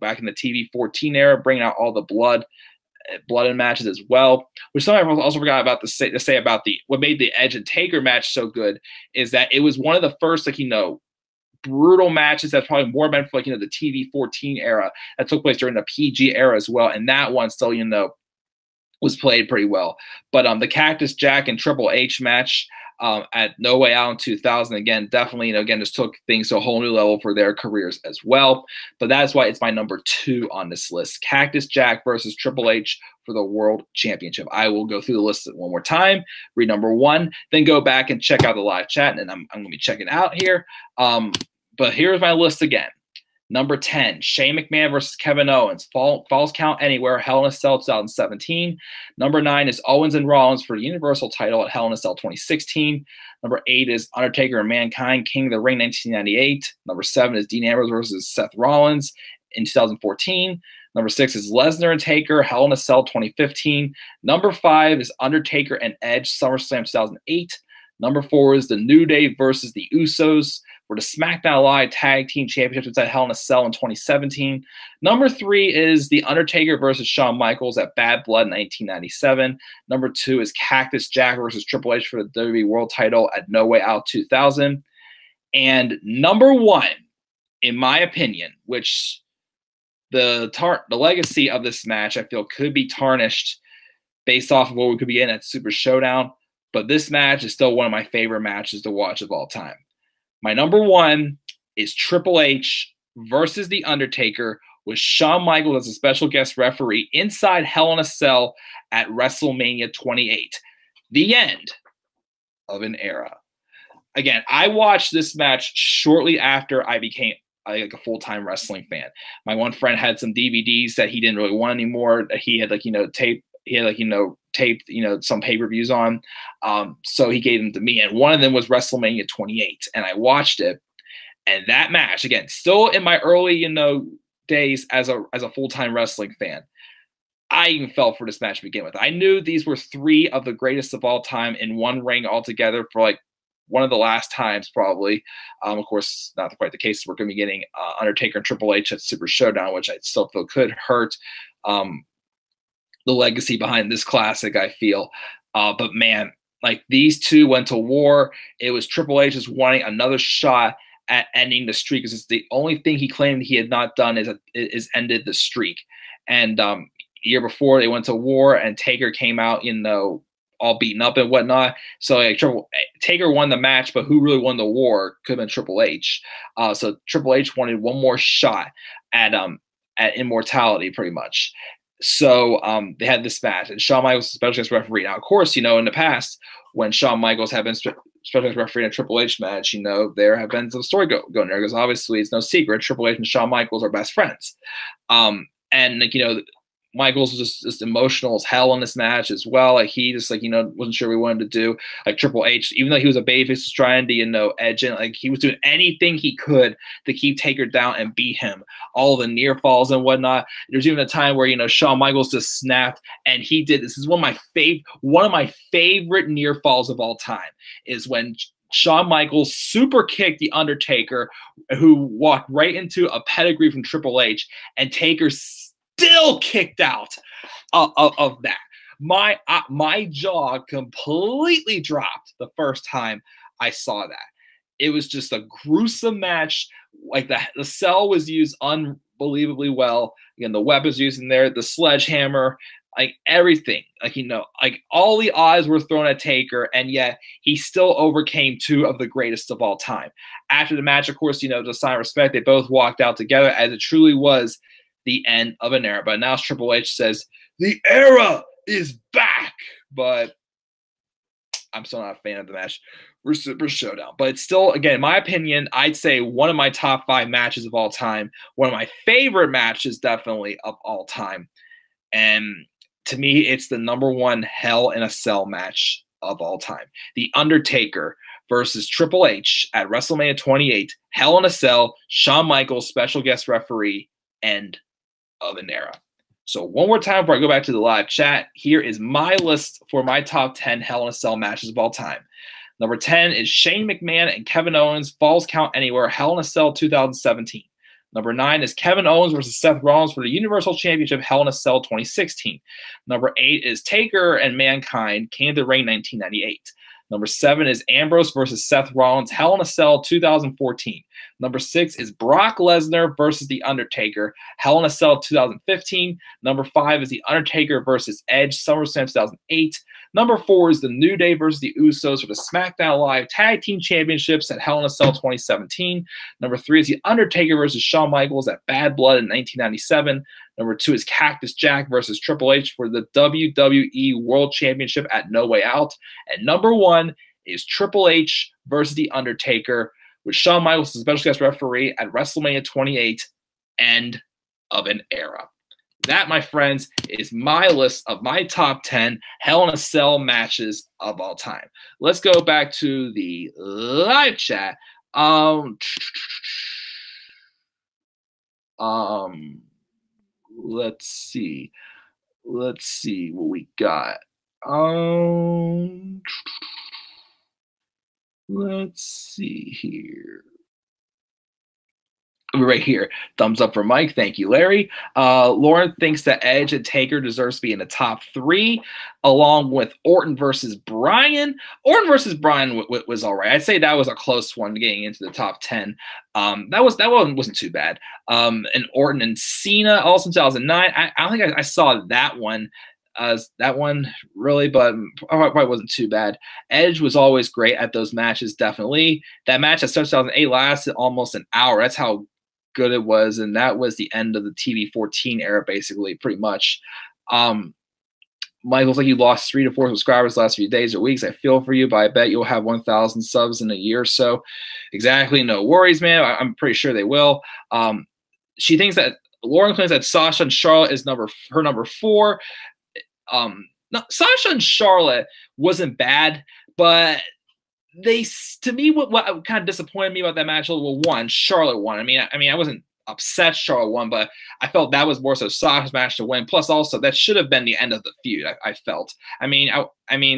back in the TV 14 era, bringing out all the blood in matches as well. Which something I also forgot about to say about what made the Edge and Taker match so good is that it was one of the first, like, brutal matches that's probably more meant for, like, the TV 14 era that took place during the PG era as well. And that one still, was played pretty well. But the Cactus Jack and Triple H match at No Way Out in 2000, again, definitely, again, just took things to a whole new level for their careers as well. But that's why it's my number 2 on this list. Cactus Jack versus Triple H for the World Championship. I will go through the list one more time, read number 1, then go back and check out the live chat, and I'm going to be checking out here. But here's my list again. Number 10, Shane McMahon versus Kevin Owens, Falls Count Anywhere, Hell in a Cell 2017. Number 9 is Owens and Rollins for the Universal title at Hell in a Cell 2016. Number 8 is Undertaker and Mankind, King of the Ring 1998. Number 7 is Dean Ambrose versus Seth Rollins in 2014. Number 6 is Lesnar and Taker, Hell in a Cell 2015. Number 5 is Undertaker and Edge, SummerSlam 2008. Number 4 is The New Day versus the Usos for the SmackDown Live Tag Team Championships at Hell in a Cell in 2017. Number 3 is The Undertaker versus Shawn Michaels at Bad Blood 1997. Number 2 is Cactus Jack versus Triple H for the WWE World title at No Way Out 2000. And number 1, in my opinion, which the legacy of this match I feel could be tarnished based off of what we could be in at Super Showdown, but this match is still one of my favorite matches to watch of all time. My number 1 is Triple H versus The Undertaker with Shawn Michaels as a special guest referee inside Hell in a Cell at WrestleMania 28. The end of an era. Again, I watched this match shortly after I became like a full-time wrestling fan. My one friend had some DVDs that he didn't really want anymore, that he had taped some pay-per-views on. So he gave them to me. And one of them was WrestleMania 28. And I watched it. And that match, again, still in my early, days as a full-time wrestling fan, I even fell for this match to begin with. I knew these were three of the greatest of all time in one ring altogether for like one of the last times, probably. Of course, not quite the case. We're going to be getting Undertaker and Triple H at Super Showdown, which I still feel could hurt the legacy behind this classic, I feel. But man, like these two went to war. It was Triple H just wanting another shot at ending the streak, because it's the only thing he claimed he had not done is ended the streak. And year before they went to war, and Taker came out, all beaten up and whatnot. So like Taker won the match, but who really won the war could have been Triple H. So Triple H wanted one more shot at immortality, pretty much. So they had this match, and Shawn Michaels was special guest referee. Now, of course, in the past when Shawn Michaels had been special guest referee in a Triple H match, there have been some story going there, because obviously it's no secret Triple H and Shawn Michaels are best friends. And Michaels was just emotional as hell in this match as well. Like he just wasn't sure what he wanted to do. Like Triple H, even though he was a babyface, was trying to edge in. Like he was doing anything he could to keep Taker down and beat him. All the near falls and whatnot. There's even a time where Shawn Michaels just snapped, and he did. This is one of my favorite near falls of all time. Is when Shawn Michaels super kicked the Undertaker, who walked right into a pedigree from Triple H, and Taker still kicked out of that. My jaw completely dropped the first time I saw that. It was just a gruesome match. Like the cell was used unbelievably well. Again, the weapons used in there, the sledgehammer, like everything. Like all the odds were thrown at Taker, and yet he still overcame two of the greatest of all time. After the match, of course, to sign respect, they both walked out together, as it truly was the end of an era. But now Triple H says the era is back. But I'm still not a fan of the match for Super Showdown. But it's still, again, in my opinion, I'd say one of my top 5 matches of all time. One of my favorite matches, definitely, of all time. And to me, it's the #1 Hell in a Cell match of all time. The Undertaker versus Triple H at WrestleMania 28. Hell in a Cell. Shawn Michaels, special guest referee. End of an era. So one more time before I go back to the live chat, here is my list for my top 10 Hell in a Cell matches of all time. Number 10 is Shane McMahon and Kevin Owens, Falls Count Anywhere, Hell in a Cell 2017. Number 9 is Kevin Owens versus Seth Rollins for the Universal Championship, Hell in a Cell 2016. Number 8 is Taker and Mankind, King of the Ring 1998. Number 7 is Ambrose versus Seth Rollins, Hell in a Cell 2014. Number 6 is Brock Lesnar versus The Undertaker, Hell in a Cell 2015. Number 5 is The Undertaker versus Edge, SummerSlam 2008. Number 4 is The New Day versus The Usos for the SmackDown Live Tag Team Championships at Hell in a Cell 2017. Number 3 is The Undertaker versus Shawn Michaels at Bad Blood in 1997. Number 2 is Cactus Jack versus Triple H for the WWE World Championship at No Way Out. And number 1 is Triple H versus The Undertaker with Shawn Michaels as special guest referee at WrestleMania 28. End of an era. That, my friends, is my list of my top 10 Hell in a Cell matches of all time. Let's go back to the live chat. Let's see. Let's see what we got. Let's see here. Right here. Thumbs up for Mike. Thank you, Larry. Lauren thinks that Edge and Taker deserves to be in the top 3, along with Orton versus Bryan. Orton versus Bryan was all right. I'd say that was a close one getting into the top 10. That one wasn't too bad. And Orton and Cena also in 2009. I don't think I saw that one. That one really, but probably wasn't too bad. Edge was always great at those matches, definitely. That match at 2008 lasted almost an hour. That's how good it was, and that was the end of the TV 14 era, basically, pretty much. Michael's like, you lost 3 to 4 subscribers the last few days or weeks. I feel for you, but I bet you'll have 1,000 subs in a year or so. Exactly, no worries, man. I'm pretty sure they will. She thinks that Lauren claims that Sasha and Charlotte is her number 4. No, Sasha and Charlotte wasn't bad, but to me, what kind of disappointed me about that match, well, one, Charlotte won. I mean, I wasn't upset Charlotte won, but I felt that was more so Sasha's match to win. Plus, also that should have been the end of the feud. I felt. I mean,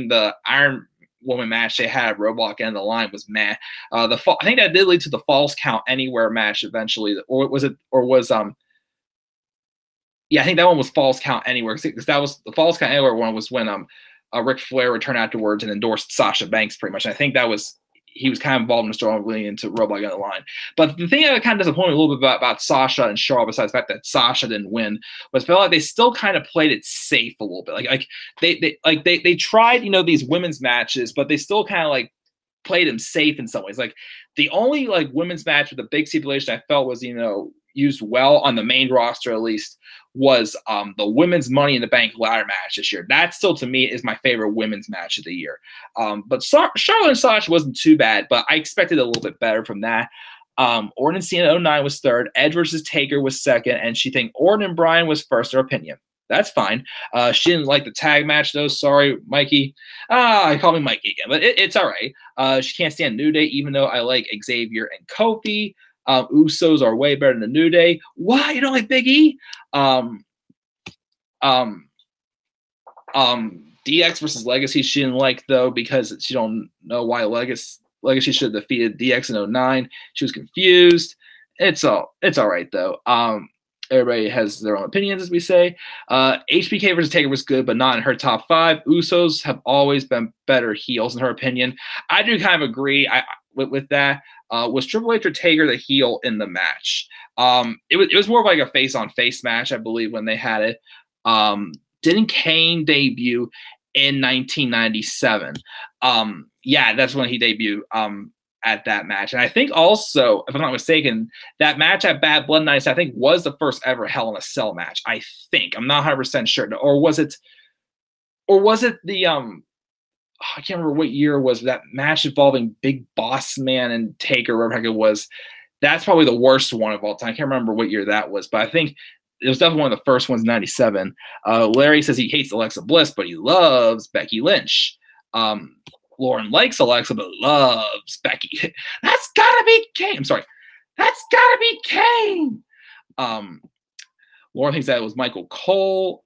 the Iron Woman match they had at Roadblock end of the line was meh. I think that did lead to the Falls Count Anywhere match eventually, or was it? Or was Yeah, I think that one was Falls Count Anywhere because that was the Falls Count Anywhere one was when Ric Flair returned afterwards and endorsed Sasha Banks pretty much. And I think that was he was kind of involved in the story leading into Roadblock on the line. But the thing that kind of disappointed me a little bit about Sasha and Charlotte, besides the fact that Sasha didn't win, was I felt like they still kind of played it safe a little bit. They tried, these women's matches, but they still kind of like played them safe in some ways. Like the only like women's match with a big stipulation I felt was, used well on the main roster at least was the women's Money in the Bank ladder match this year. That still to me is my favorite women's match of the year. But Charlotte and Sasha wasn't too bad, but I expected a little bit better from that. Orton and Cena 09 was third. Edge versus Taker was second, and she think Orton and Bryan was first, her opinion. That's fine. She didn't like the tag match, though. Sorry, Mikey. I call me Mikey again, but it's all right. She can't stand New Day, even though I like Xavier and Kofi. Usos are way better than the New Day. Why? You don't like Big E? DX versus Legacy she didn't like, though, because she don't know why Legacy should have defeated DX in 09. She was confused. It's all right, though. Everybody has their own opinions, as we say. HBK versus Taker was good, but not in her top 5. Usos have always been better heels, in her opinion. I do kind of agree with that. Was Triple H or Taker the heel in the match? It was more of like a face-on-face match, I believe, when they had it. Didn't Kane debut in 1997? Yeah, that's when he debuted at that match. And I think also, if I'm not mistaken, that match at Bad Blood Nights, I think, was the first ever Hell in a Cell match. I think. I'm not 100% sure. Or was it the I can't remember what year it was that match involving Big Boss Man and Taker, whatever it was. That's probably the worst one of all time. I can't remember what year that was, but I think it was definitely one of the first ones, 97. Larry says he hates Alexa Bliss, but he loves Becky Lynch. Lauren likes Alexa, but loves Becky. That's gotta be Kane. I'm sorry. That's gotta be Kane. Lauren thinks that it was Michael Cole.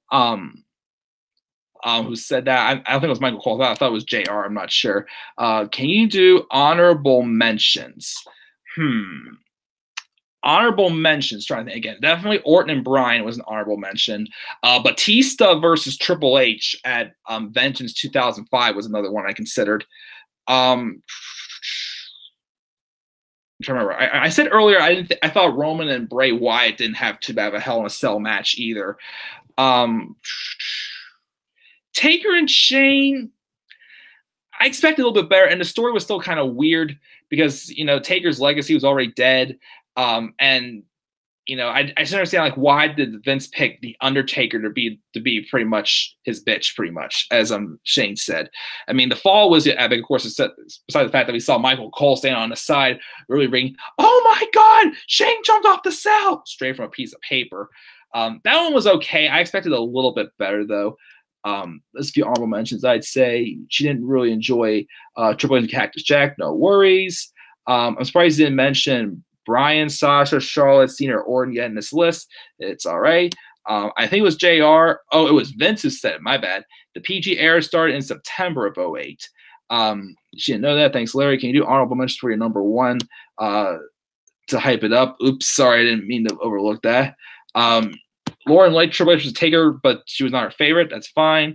Who said that? I don't think it was Michael Cole. I thought it was JR. I'm not sure. Can you do honorable mentions? Honorable mentions. Trying to think again. Definitely Orton and Bryan was an honorable mention. Batista versus Triple H at Vengeance 2005 was another one I considered. I'm trying to remember. I said earlier I thought Roman and Bray Wyatt didn't have too bad of a Hell in a Cell match either. Taker and Shane, I expected a little bit better, and the story was still kind of weird because Taker's legacy was already dead, and I just understand like why did Vince pick the Undertaker to be pretty much his bitch, pretty much, as Shane said. I mean, the fall was epic, of course, besides the fact that we saw Michael Cole standing on the side, really ringing, "Oh my God, Shane jumped off the cell!" straight from a piece of paper. That one was okay. I expected a little bit better though. There's a few honorable mentions. I'd say she didn't really enjoy Triple H and Cactus Jack. No worries. I'm surprised he didn't mention Bryan, Sasha, Charlotte, Cena, or Orton yet in this list. It's all right. I think it was JR. Oh, it was Vince who said it. My bad. The PG era started in September of 08. She didn't know that. Thanks, Larry. Can you do honorable mentions for your number one to hype it up? Oops, sorry. I didn't mean to overlook that. Lauren liked Triple H was Taker, but she was not her favorite. That's fine.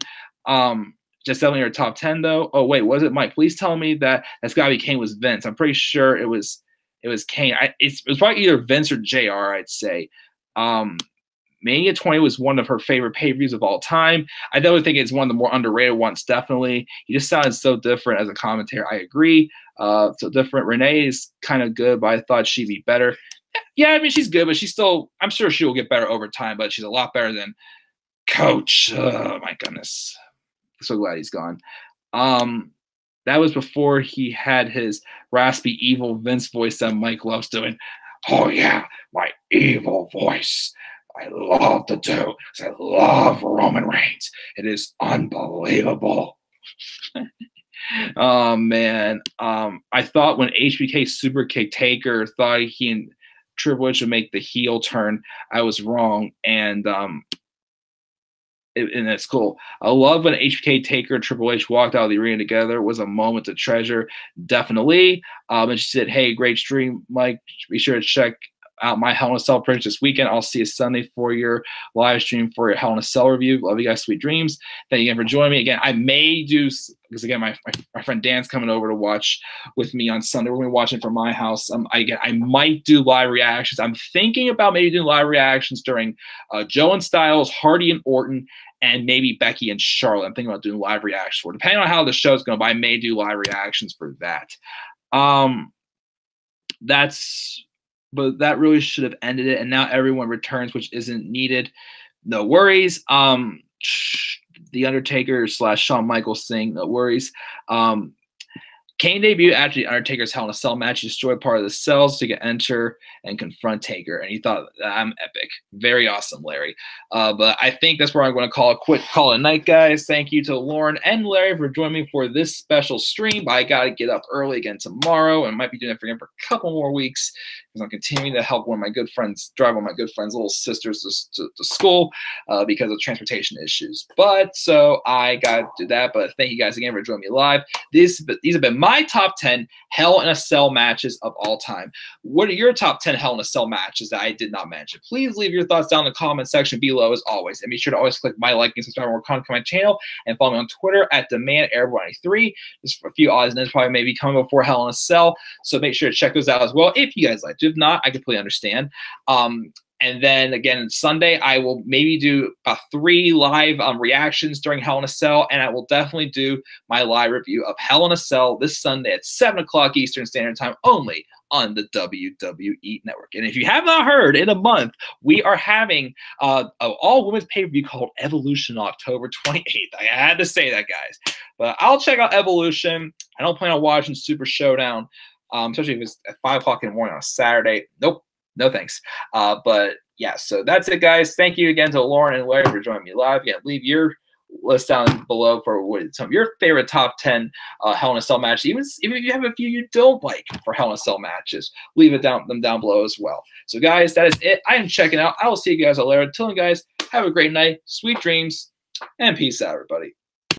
Just definitely her top 10, though. Oh, wait, was it Mike? Please tell me that's got to be Kane was Vince. I'm pretty sure it was Kane. It was probably either Vince or JR, I'd say. Mania 20 was one of her favorite pay-per-views of all time. I definitely think it's one of the more underrated ones, definitely. He just sounded so different as a commentator. I agree. So different. Renee is kind of good, but I thought she'd be better. Yeah, I mean, she's good, but she's still – I'm sure she will get better over time, but she's a lot better than Coach. Oh, my goodness. So glad he's gone. That was before he had his raspy, evil Vince voice that Mike loves doing. Oh, yeah, my evil voice. I love to do because I love Roman Reigns. It is unbelievable. Oh, man. I thought when HBK super kicked Taker, thought he Triple H would make the heel turn. I was wrong, and that's cool. I love when HBK, Taker, and Triple H walked out of the arena together. It was a moment to treasure, definitely. And she said, "Hey, great stream, Mike. Be sure to check out my Hell in a Cell prediction this weekend. I'll see you Sunday for your live stream for your Hell in a Cell review. Love you guys, sweet dreams. Thank you again for joining me. Again, I may do, because again, my friend Dan's coming over to watch with me on Sunday. We're going to be watching from my house. I might do live reactions. I'm thinking about maybe doing live reactions during Joe and Styles, Hardy and Orton, and maybe Becky and Charlotte. I'm thinking about doing live reactions for it. Depending on how the show's going, but I may do live reactions for that. But that really should have ended it, and now everyone returns, which isn't needed. No worries. The Undertaker / Shawn Michaels thing, no worries. Kane debuted actually Undertaker's Hell in a Cell match. He destroyed part of the cells to enter and confront Taker, and he thought, I'm epic. Very awesome, Larry. But I think that's where I'm going to call it a night, guys. Thank you to Lauren and Larry for joining me for this special stream. I got to get up early again tomorrow, and might be doing it for a couple more weeks, because I'm continuing to help one of my good friends, drive one of my good friends' little sisters to school because of transportation issues. But so I got to do that. But thank you guys again for joining me live. These have been my top 10 Hell in a Cell matches of all time. What are your top 10 Hell in a Cell matches that I did not mention? Please leave your thoughts down in the comment section below as always. And be sure to always click my like and subscribe for more content on my channel, and follow me on Twitter at DemandAir93. Just a few odds and ends probably maybe coming before Hell in a Cell. So make sure to check those out as well if you guys like to. If not, I completely understand. And then again, Sunday, I will maybe do 3 live reactions during Hell in a Cell, and I will definitely do my live review of Hell in a Cell this Sunday at 7 o'clock Eastern Standard Time, only on the WWE Network. And if you have not heard, in a month, we are having an all-women's pay-per-view called Evolution on October 28th. I had to say that, guys. But I'll check out Evolution. I don't plan on watching Super Showdown, especially if it's at 5 o'clock in the morning on a Saturday. Nope. No thanks. But yeah, so that's it, guys. Thank you again to Lauren and Larry for joining me live. Again, leave your list down below for some of your favorite top 10 Hell in a Cell matches. Even if you have a few you don't like for Hell in a Cell matches, leave them down below as well. So, guys, that is it. I am checking out. I will see you guys later. Until then, guys, have a great night, sweet dreams, and peace out, everybody.